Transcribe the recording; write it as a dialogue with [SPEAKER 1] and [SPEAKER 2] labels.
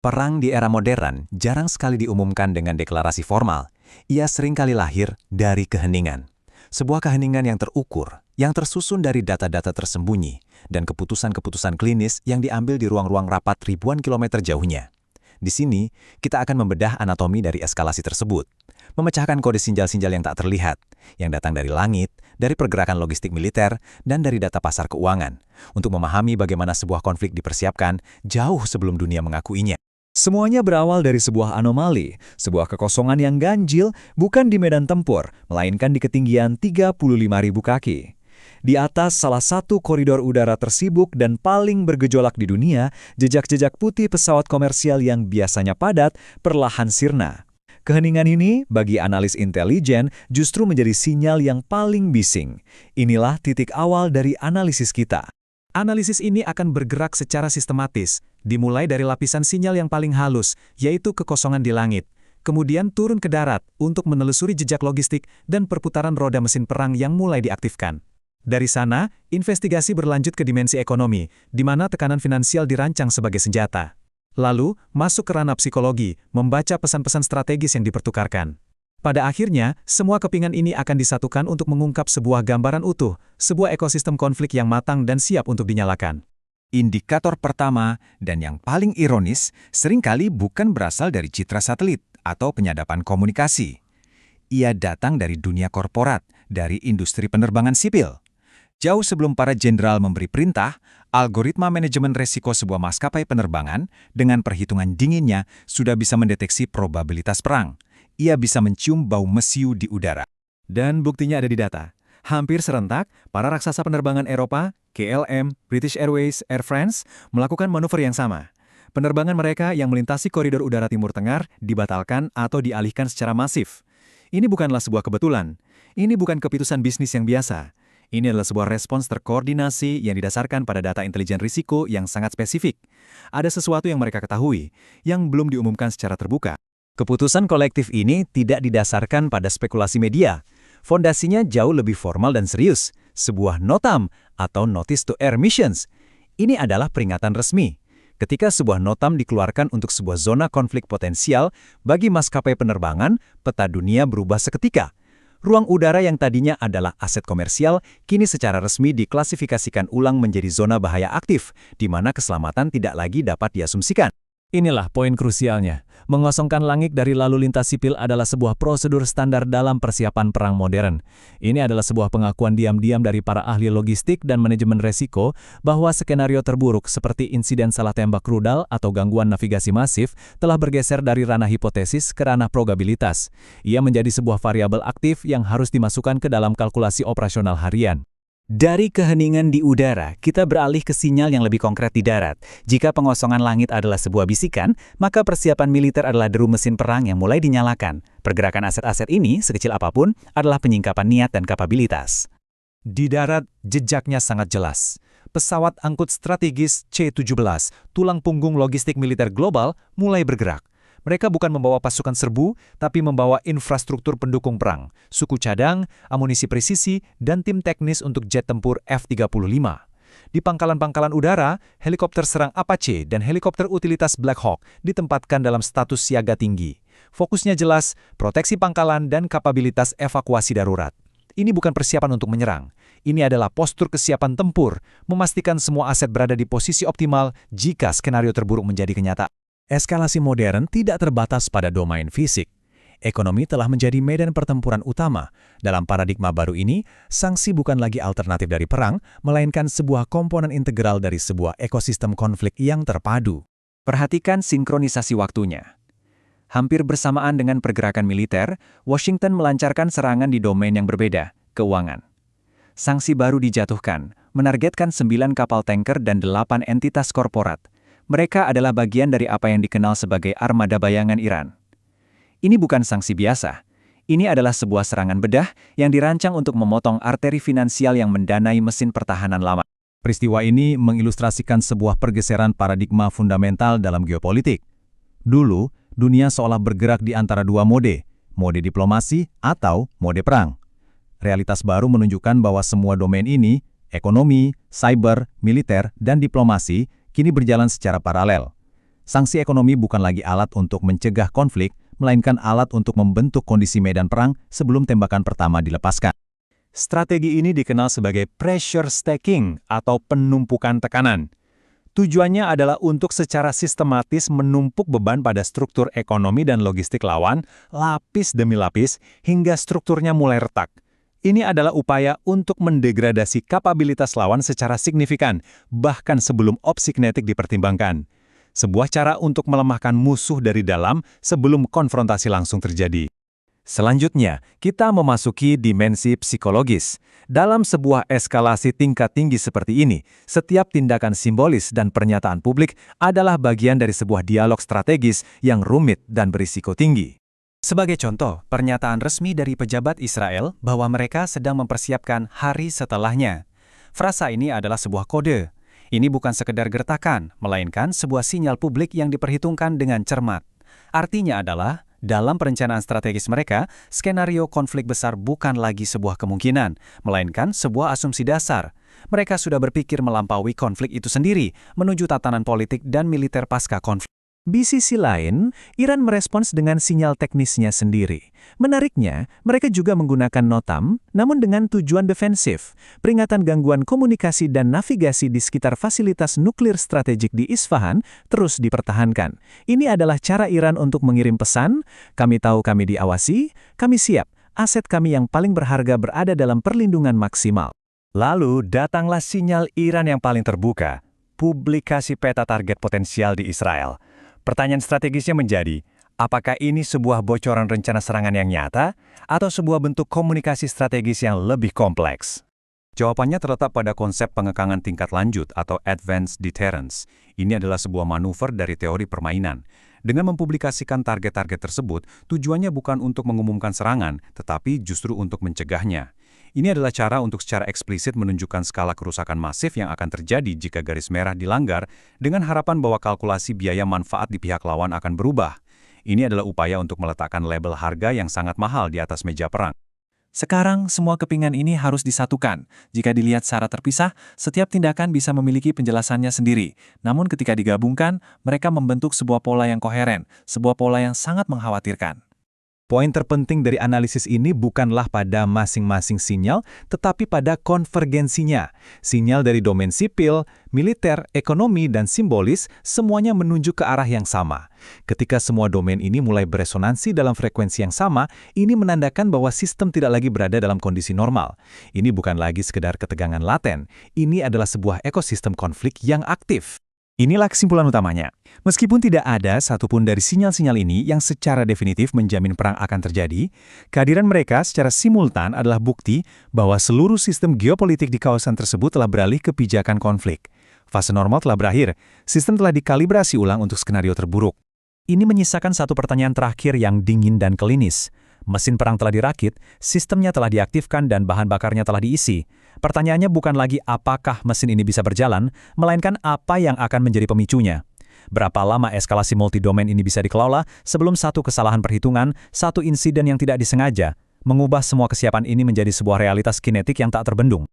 [SPEAKER 1] Perang di era modern jarang sekali diumumkan dengan deklarasi formal. Ia seringkali lahir dari keheningan. Sebuah keheningan yang terukur, yang tersusun dari data-data tersembunyi, dan keputusan-keputusan klinis yang diambil di ruang-ruang rapat ribuan kilometer jauhnya. Di sini, kita akan membedah anatomi dari eskalasi tersebut, memecahkan kode sinjal-sinjal yang tak terlihat, yang datang dari langit, dari pergerakan logistik militer, dan dari data pasar keuangan, untuk memahami bagaimana sebuah konflik dipersiapkan jauh sebelum dunia mengakuinya.
[SPEAKER 2] Semuanya berawal dari sebuah anomali, sebuah kekosongan yang ganjil bukan di medan tempur, melainkan di ketinggian 35.000 kaki. Di atas salah satu koridor udara tersibuk dan paling bergejolak di dunia, jejak-jejak putih pesawat komersial yang biasanya padat perlahan sirna. Keheningan ini, bagi analis intelijen, justru menjadi sinyal yang paling bising. Inilah titik awal dari analisis kita.
[SPEAKER 3] Analisis ini akan bergerak secara sistematis, dimulai dari lapisan sinyal yang paling halus, yaitu kekosongan di langit, kemudian turun ke darat untuk menelusuri jejak logistik dan perputaran roda mesin perang yang mulai diaktifkan. Dari sana, investigasi berlanjut ke dimensi ekonomi, di mana tekanan finansial dirancang sebagai senjata. Lalu, masuk ke ranah psikologi, membaca pesan-pesan strategis yang dipertukarkan. Pada akhirnya, semua kepingan ini akan disatukan untuk mengungkap sebuah gambaran utuh, sebuah ekosistem konflik yang matang dan siap untuk dinyalakan.
[SPEAKER 1] Indikator pertama, dan yang paling ironis, seringkali bukan berasal dari citra satelit atau penyadapan komunikasi. Ia datang dari dunia korporat, dari industri penerbangan sipil. Jauh sebelum para jenderal memberi perintah, algoritma manajemen resiko sebuah maskapai penerbangan dengan perhitungan dinginnya sudah bisa mendeteksi probabilitas perang. Ia bisa mencium bau mesiu di udara.
[SPEAKER 2] Dan buktinya ada di data. Hampir serentak, para raksasa penerbangan Eropa, KLM, British Airways, Air France, melakukan manuver yang sama. Penerbangan mereka yang melintasi koridor udara Timur Tengah dibatalkan atau dialihkan secara masif. Ini bukanlah sebuah kebetulan. Ini bukan keputusan bisnis yang biasa. Ini adalah sebuah respons terkoordinasi yang didasarkan pada data intelijen risiko yang sangat spesifik. Ada sesuatu yang mereka ketahui, yang belum diumumkan secara terbuka.
[SPEAKER 1] Keputusan kolektif ini tidak didasarkan pada spekulasi media. Fondasinya jauh lebih formal dan serius, sebuah NOTAM atau Notice to Air Missions. Ini adalah peringatan resmi. Ketika sebuah NOTAM dikeluarkan untuk sebuah zona konflik potensial, bagi maskapai penerbangan, peta dunia berubah seketika. Ruang udara yang tadinya adalah aset komersial, kini secara resmi diklasifikasikan ulang menjadi zona bahaya aktif, di mana keselamatan tidak lagi dapat diasumsikan.
[SPEAKER 3] Inilah poin krusialnya. Mengosongkan langit dari lalu lintas sipil adalah sebuah prosedur standar dalam persiapan perang modern. Ini adalah sebuah pengakuan diam-diam dari para ahli logistik dan manajemen resiko bahwa skenario terburuk seperti insiden salah tembak rudal atau gangguan navigasi masif telah bergeser dari ranah hipotesis ke ranah probabilitas. Ia menjadi sebuah variabel aktif yang harus dimasukkan ke dalam kalkulasi operasional harian.
[SPEAKER 1] Dari keheningan di udara, kita beralih ke sinyal yang lebih konkret di darat. Jika pengosongan langit adalah sebuah bisikan, maka persiapan militer adalah deru mesin perang yang mulai dinyalakan. Pergerakan aset-aset ini, sekecil apapun, adalah penyingkapan niat dan kapabilitas.
[SPEAKER 3] Di darat, jejaknya sangat jelas. Pesawat angkut strategis C-17, tulang punggung logistik militer global, mulai bergerak. Mereka bukan membawa pasukan serbu, tapi membawa infrastruktur pendukung perang, suku cadang, amunisi presisi, dan tim teknis untuk jet tempur F-35. Di pangkalan-pangkalan udara, helikopter serang Apache dan helikopter utilitas Black Hawk ditempatkan dalam status siaga tinggi. Fokusnya jelas, proteksi pangkalan dan kapabilitas evakuasi darurat. Ini bukan persiapan untuk menyerang. Ini adalah postur kesiapan tempur, memastikan semua aset berada di posisi optimal jika skenario terburuk menjadi kenyataan.
[SPEAKER 2] Eskalasi modern tidak terbatas pada domain fisik. Ekonomi telah menjadi medan pertempuran utama. Dalam paradigma baru ini, sanksi bukan lagi alternatif dari perang, melainkan sebuah komponen integral dari sebuah ekosistem konflik yang terpadu.
[SPEAKER 1] Perhatikan sinkronisasi waktunya. Hampir bersamaan dengan pergerakan militer, Washington melancarkan serangan di domain yang berbeda, keuangan. Sanksi baru dijatuhkan, menargetkan 9 kapal tanker dan 8 entitas korporat. Mereka adalah bagian dari apa yang dikenal sebagai armada bayangan Iran. Ini bukan sanksi biasa. Ini adalah sebuah serangan bedah yang dirancang untuk memotong arteri finansial yang mendanai mesin pertahanan lama.
[SPEAKER 2] Peristiwa ini mengilustrasikan sebuah pergeseran paradigma fundamental dalam geopolitik. Dulu, dunia seolah bergerak di antara dua mode diplomasi atau mode perang. Realitas baru menunjukkan bahwa semua domain ini, ekonomi, cyber, militer, dan diplomasi, kini berjalan secara paralel.
[SPEAKER 1] Sanksi ekonomi bukan lagi alat untuk mencegah konflik, melainkan alat untuk membentuk kondisi medan perang sebelum tembakan pertama dilepaskan.
[SPEAKER 3] Strategi ini dikenal sebagai pressure stacking atau penumpukan tekanan. Tujuannya adalah untuk secara sistematis menumpuk beban pada struktur ekonomi dan logistik lawan, lapis demi lapis, hingga strukturnya mulai retak. Ini adalah upaya untuk mendegradasi kapabilitas lawan secara signifikan, bahkan sebelum opsi kinetik dipertimbangkan. Sebuah cara untuk melemahkan musuh dari dalam sebelum konfrontasi langsung terjadi. Selanjutnya, kita memasuki dimensi psikologis. Dalam sebuah eskalasi tingkat tinggi seperti ini, setiap tindakan simbolis dan pernyataan publik adalah bagian dari sebuah dialog strategis yang rumit dan berisiko tinggi. Sebagai contoh, pernyataan resmi dari pejabat Israel bahwa mereka sedang mempersiapkan hari setelahnya. Frasa ini adalah sebuah kode. Ini bukan sekedar gertakan, melainkan sebuah sinyal publik yang diperhitungkan dengan cermat. Artinya adalah, dalam perencanaan strategis mereka, skenario konflik besar bukan lagi sebuah kemungkinan, melainkan sebuah asumsi dasar. Mereka sudah berpikir melampaui konflik itu sendiri, menuju tatanan politik dan militer pasca konflik.
[SPEAKER 1] Di sisi lain, Iran merespons dengan sinyal teknisnya sendiri. Menariknya, mereka juga menggunakan NOTAM, namun dengan tujuan defensif. Peringatan gangguan komunikasi dan navigasi di sekitar fasilitas nuklir strategik di Isfahan terus dipertahankan. Ini adalah cara Iran untuk mengirim pesan, kami tahu kami diawasi, kami siap, aset kami yang paling berharga berada dalam perlindungan maksimal.
[SPEAKER 3] Lalu datanglah sinyal Iran yang paling terbuka, publikasi peta target potensial di Israel. Pertanyaan strategisnya menjadi, apakah ini sebuah bocoran rencana serangan yang nyata atau sebuah bentuk komunikasi strategis yang lebih kompleks? Jawabannya terletak pada konsep pengekangan tingkat lanjut atau advanced deterrence. Ini adalah sebuah manuver dari teori permainan. Dengan mempublikasikan target-target tersebut, tujuannya bukan untuk mengumumkan serangan, tetapi justru untuk mencegahnya. Ini adalah cara untuk secara eksplisit menunjukkan skala kerusakan masif yang akan terjadi jika garis merah dilanggar, dengan harapan bahwa kalkulasi biaya manfaat di pihak lawan akan berubah. Ini adalah upaya untuk meletakkan label harga yang sangat mahal di atas meja perang.
[SPEAKER 2] Sekarang, semua kepingan ini harus disatukan. Jika dilihat secara terpisah, setiap tindakan bisa memiliki penjelasannya sendiri. Namun ketika digabungkan, mereka membentuk sebuah pola yang koheren, sebuah pola yang sangat mengkhawatirkan.
[SPEAKER 1] Poin terpenting dari analisis ini bukanlah pada masing-masing sinyal, tetapi pada konvergensinya. Sinyal dari domain sipil, militer, ekonomi, dan simbolis semuanya menunjuk ke arah yang sama. Ketika semua domain ini mulai beresonansi dalam frekuensi yang sama, ini menandakan bahwa sistem tidak lagi berada dalam kondisi normal. Ini bukan lagi sekedar ketegangan laten, ini adalah sebuah ekosistem konflik yang aktif. Inilah kesimpulan utamanya. Meskipun tidak ada satupun dari sinyal-sinyal ini yang secara definitif menjamin perang akan terjadi, kehadiran mereka secara simultan adalah bukti bahwa seluruh sistem geopolitik di kawasan tersebut telah beralih ke pijakan konflik. Fase normal telah berakhir, sistem telah dikalibrasi ulang untuk skenario terburuk. Ini menyisakan satu pertanyaan terakhir yang dingin dan klinis. Mesin perang telah dirakit, sistemnya telah diaktifkan dan bahan bakarnya telah diisi. Pertanyaannya bukan lagi apakah mesin ini bisa berjalan, melainkan apa yang akan menjadi pemicunya. Berapa lama eskalasi multidomain ini bisa dikelola sebelum satu kesalahan perhitungan, satu insiden yang tidak disengaja, mengubah semua kesiapan ini menjadi sebuah realitas kinetik yang tak terbendung.